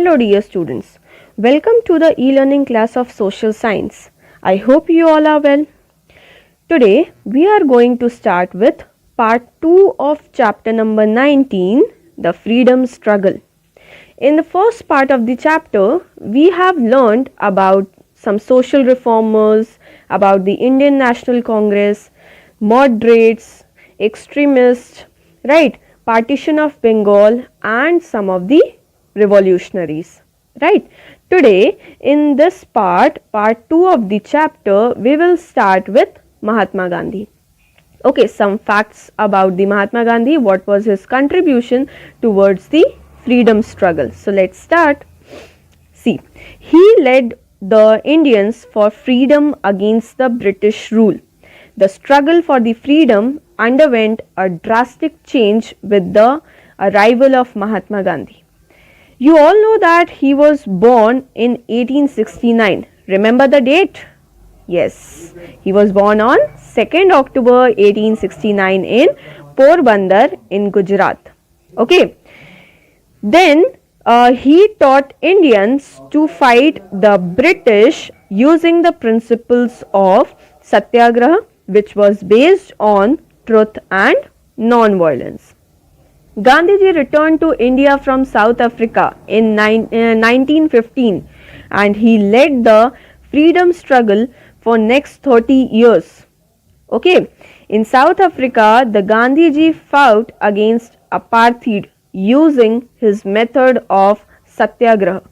Hello dear students, welcome to the e-learning class of social science. I hope you all are well. Today we are going to start with part 2 of chapter number 19, the freedom struggle. In the first part of the chapter, we have learned about some social reformers, about the Indian National Congress, moderates, extremists, right, partition of Bengal and some of the revolutionaries, right. Today in this part 2 of the chapter, we will start with Mahatma Gandhi. Okay, some facts about the Mahatma Gandhi, what was his contribution towards the freedom struggle. So let's start. See, he led the Indians for freedom against the British rule. The struggle for the freedom underwent a drastic change with the arrival of Mahatma Gandhi. You all know that he was born in 1869. Remember the date? Yes, he was born on 2nd October 1869 in Porbandar in Gujarat. Okay. Then he taught Indians to fight the British using the principles of Satyagraha, which was based on truth and non-violence. Gandhiji returned to India from South Africa in 1915 and he led the freedom struggle for next 30 years. Okay, in South Africa, the Gandhiji fought against apartheid using his method of Satyagraha.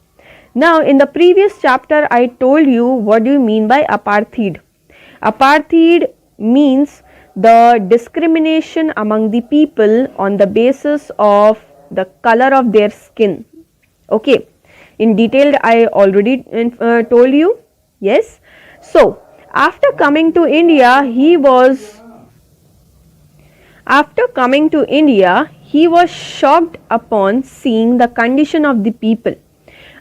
Now, in the previous chapter, I told you what do you mean by apartheid. Apartheid means the discrimination among the people on the basis of the color of their skin. Okay, in detail I already told you. Yes. So, after coming to India, he was shocked upon seeing the condition of the people.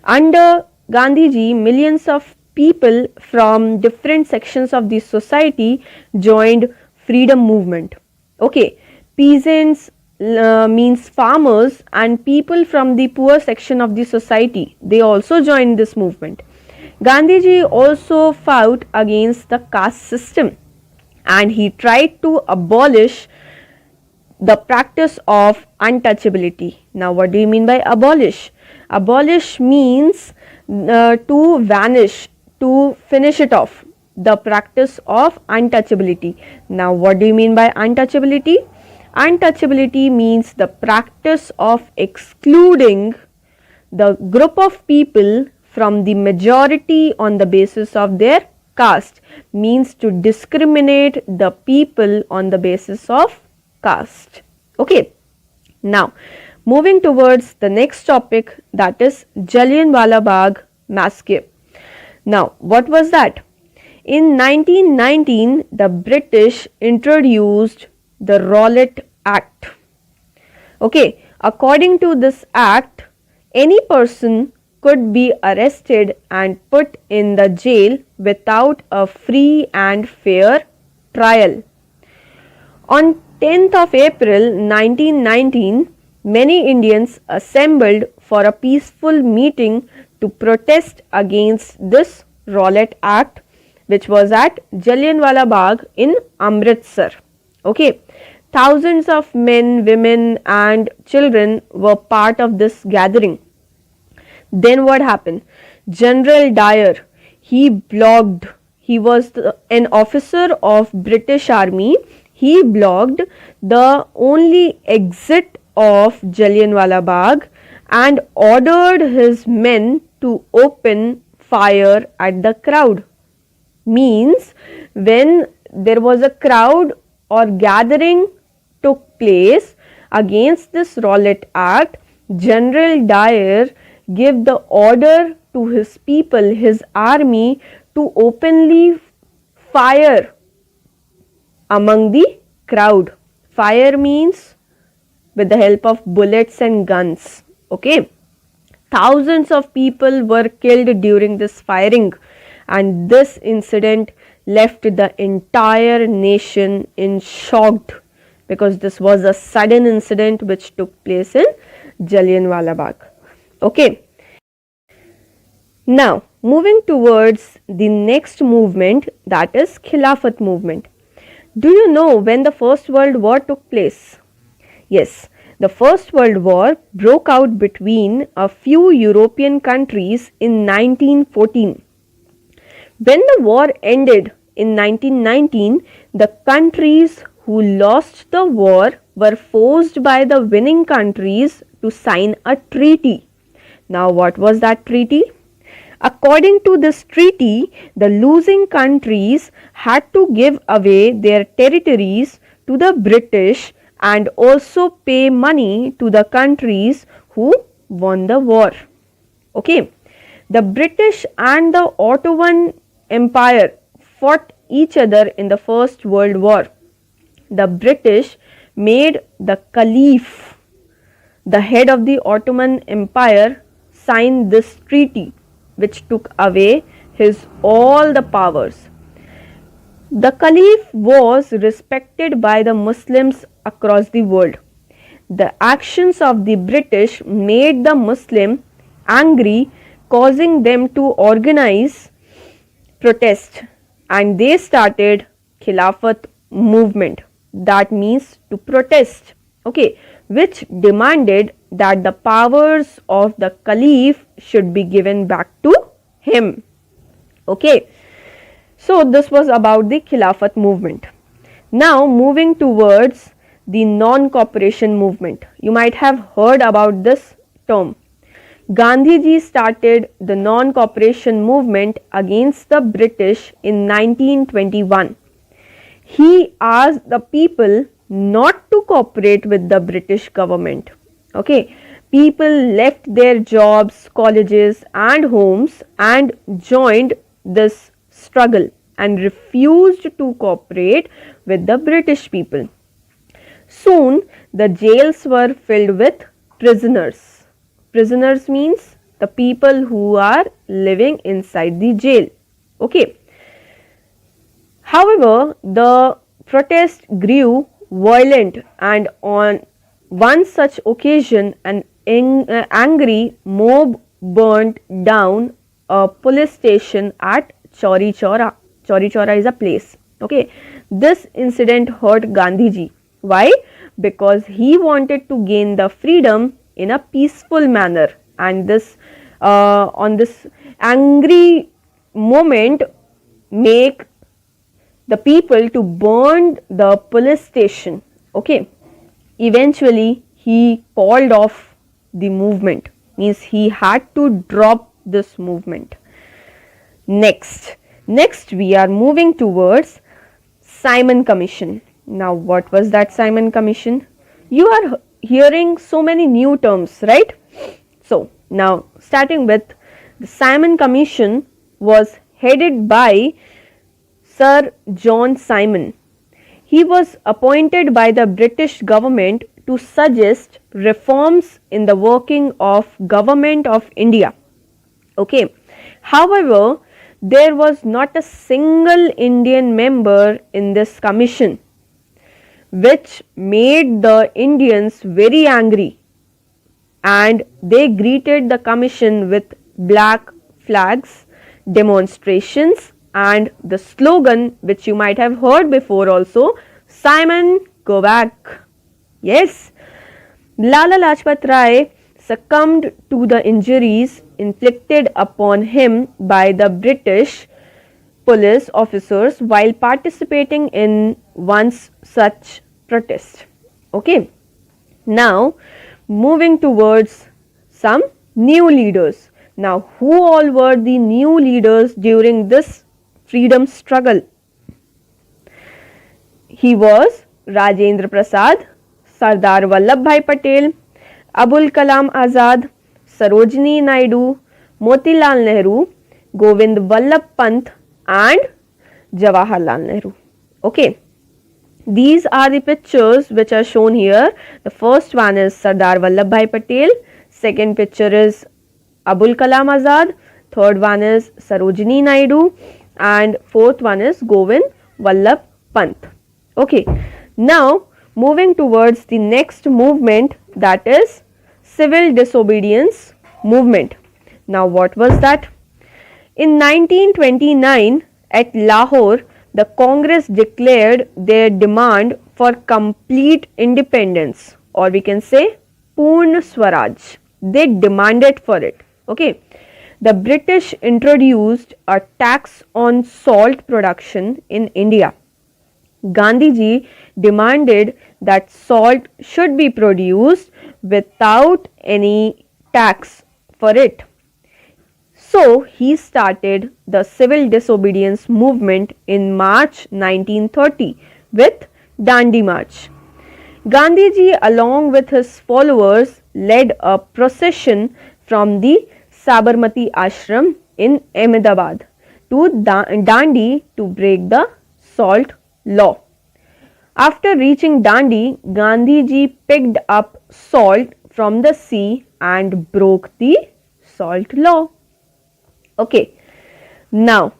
Under Gandhiji, millions of people from different sections of the society joined freedom movement. Okay, peasants means farmers and people from the poor section of the society, they also joined this movement. Gandhiji also fought against the caste system and he tried to abolish the practice of untouchability. Now, what do you mean by abolish? Abolish means to vanish, to finish it off, the practice of untouchability. Now, what do you mean by untouchability? Untouchability means the practice of excluding the group of people from the majority on the basis of their caste, means to discriminate the people on the basis of caste. Okay. Now, moving towards the next topic, that is Jallianwala Bagh massacre. Now, what was that? In 1919, the British introduced the Lcit Act. Okay, according to this act, any person could be arrested and put in the jail without a free and fair trial. On 10th of April 1919, many Indians assembled for a peaceful meeting to protest against this Lcit Act, which was at Jallianwala Bagh in Amritsar. Okay, thousands of men, women and children were part of this gathering. Then what happened? General Dyer, he was an officer of British Army. He blocked the only exit of Jallianwala Bagh and ordered his men to open fire at the crowd. Means when there was a crowd or gathering took place against this Lcit Act, General Dyer gave the order to his people, his army, to openly fire among the crowd. Fire means with the help of bullets and guns. Okay, thousands of people were killed during this firing and this incident left the entire nation in shocked because this was a sudden incident which took place in Jallianwala Bagh. Okay. Now, moving towards the next movement, that is Khilafat movement. Do you know when the First World War took place? Yes, the First World War broke out between a few European countries in 1914. When the war ended in 1919, the countries who lost the war were forced by the winning countries to sign a treaty. Now, what was that treaty? According to this treaty, the losing countries had to give away their territories to the British and also pay money to the countries who won the war. Okay, the British and the Ottoman Empire fought each other in the First World War. The British made the Caliph, the head of the Ottoman Empire, sign this treaty, which took away his all the powers. The Caliph was respected by the Muslims across the world. The actions of the British made the Muslim angry, causing them to organize protest, and they started Khilafat movement. That means to protest, okay, which demanded that the powers of the Caliph should be given back to him. Okay, so this was about the Khilafat movement. Now moving towards the non-cooperation movement. You might have heard about this term. Gandhiji started the non-cooperation movement against the British in 1921. He asked the people not to cooperate with the British government. Okay, people left their jobs, colleges and homes and joined this struggle and refused to cooperate with the British people. Soon the jails were filled with prisoners. Prisoners means the people who are living inside the jail. Okay. However, the protest grew violent, and on one such occasion an angry mob burnt down a police station at Chauri Chaura. Chauri Chaura is a place. Okay. This incident hurt Gandhiji. Why? Because he wanted to gain the freedom in a peaceful manner, and this on this angry moment make the people to burn the police station. Okay, eventually he called off the movement, means he had to drop this movement. Next we are moving towards Simon Commission. Now what was that Simon Commission? You are hearing so many new terms, right? So now starting with the Simon Commission was headed by Sir John Simon. He was appointed by the British government to suggest reforms in the working of Government of India. Okay. However, there was not a single Indian member in this commission, which made the Indians very angry, and they greeted the commission with black flags, demonstrations and the slogan which you might have heard before also, Simon, go back. Yes, Lala Lajpat Rai succumbed to the injuries inflicted upon him by the British police officers while participating in one's such protest. Okay. Now moving towards some new leaders. Now who all were the new leaders during this freedom struggle? He was Rajendra Prasad, Sardar Vallabhbhai Patel, Abul Kalam Azad, Sarojini Naidu, Motilal Nehru, Govind Vallabh Pant and Jawaharlal Nehru. Okay. These are the pictures which are shown here. The first one is Sardar Vallabhbhai Patel, second picture is Abul Kalam Azad, third one is Sarojini Naidu and fourth one is Govind Vallabh Pant. Okay. Now moving towards the next movement, that is civil disobedience movement. Now what was that? In 1929, at Lahore, the Congress declared their demand for complete independence, or we can say Purna Swaraj. They demanded for it. Okay. The British introduced a tax on salt production in India. Gandhiji demanded that salt should be produced without any tax for it. So he started the civil disobedience movement in March 1930 with Dandi March. Gandhiji, along with his followers, led a procession from the Sabarmati Ashram in Ahmedabad to Dandi to break the salt law. After reaching Dandi, Gandhiji picked up salt from the sea and broke the salt law. Okay, now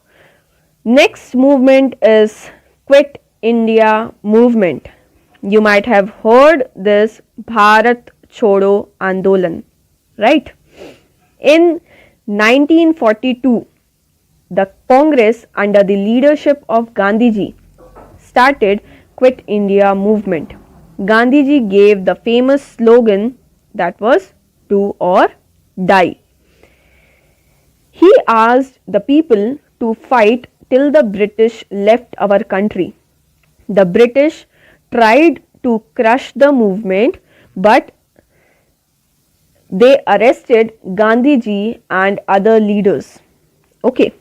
next movement is Quit India movement. You might have heard this Bharat Chodo Andolan, right? In 1942, the Congress under the leadership of Gandhiji started Quit India movement. Gandhiji gave the famous slogan that was do or die. He asked the people to fight till the British left our country. The British tried to crush the movement, but they arrested Gandhiji and other leaders. Okay.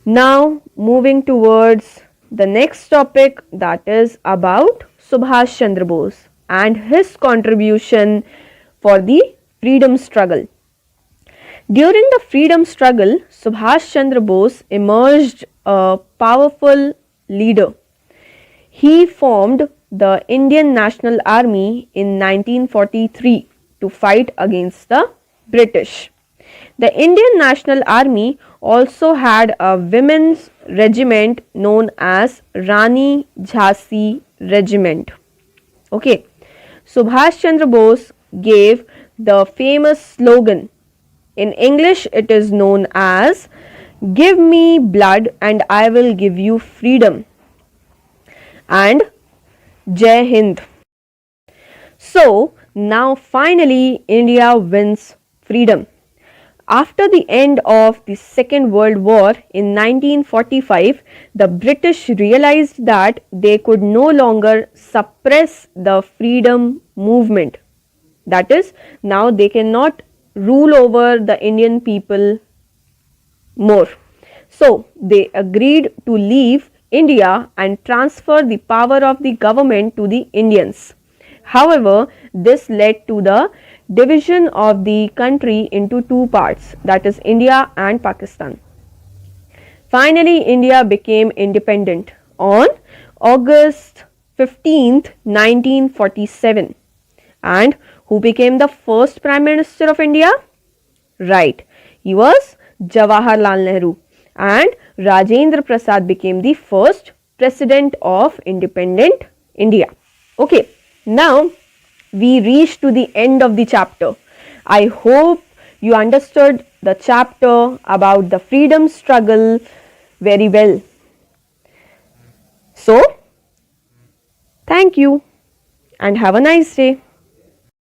Now moving towards the next topic, that is about Subhash Chandra Bose and his contribution for the freedom struggle. During the freedom struggle, Subhash Chandra Bose emerged a powerful leader. He formed the Indian National Army in 1943 to fight against the British. The Indian National Army also had a women's regiment known as Rani Jhansi Regiment. Okay, Subhash Chandra Bose gave the famous slogan. In English, it is known as "Give me blood and I will give you freedom," and Jai Hind. So now finally India wins freedom. After the end of the Second World War in 1945, the British realized that they could no longer suppress the freedom movement. That is, now they cannot rule over the Indian people more. So they agreed to leave India and transfer the power of the government to the Indians. However, this led to the division of the country into two parts, that is India and Pakistan. Finally, India became independent on August 15th, 1947. And who became the first Prime Minister of India? Right, he was Jawaharlal Nehru, and Rajendra Prasad became the first President of independent India. Okay, now we reach to the end of the chapter. I hope you understood the chapter about the freedom struggle very well. So, thank you and have a nice day.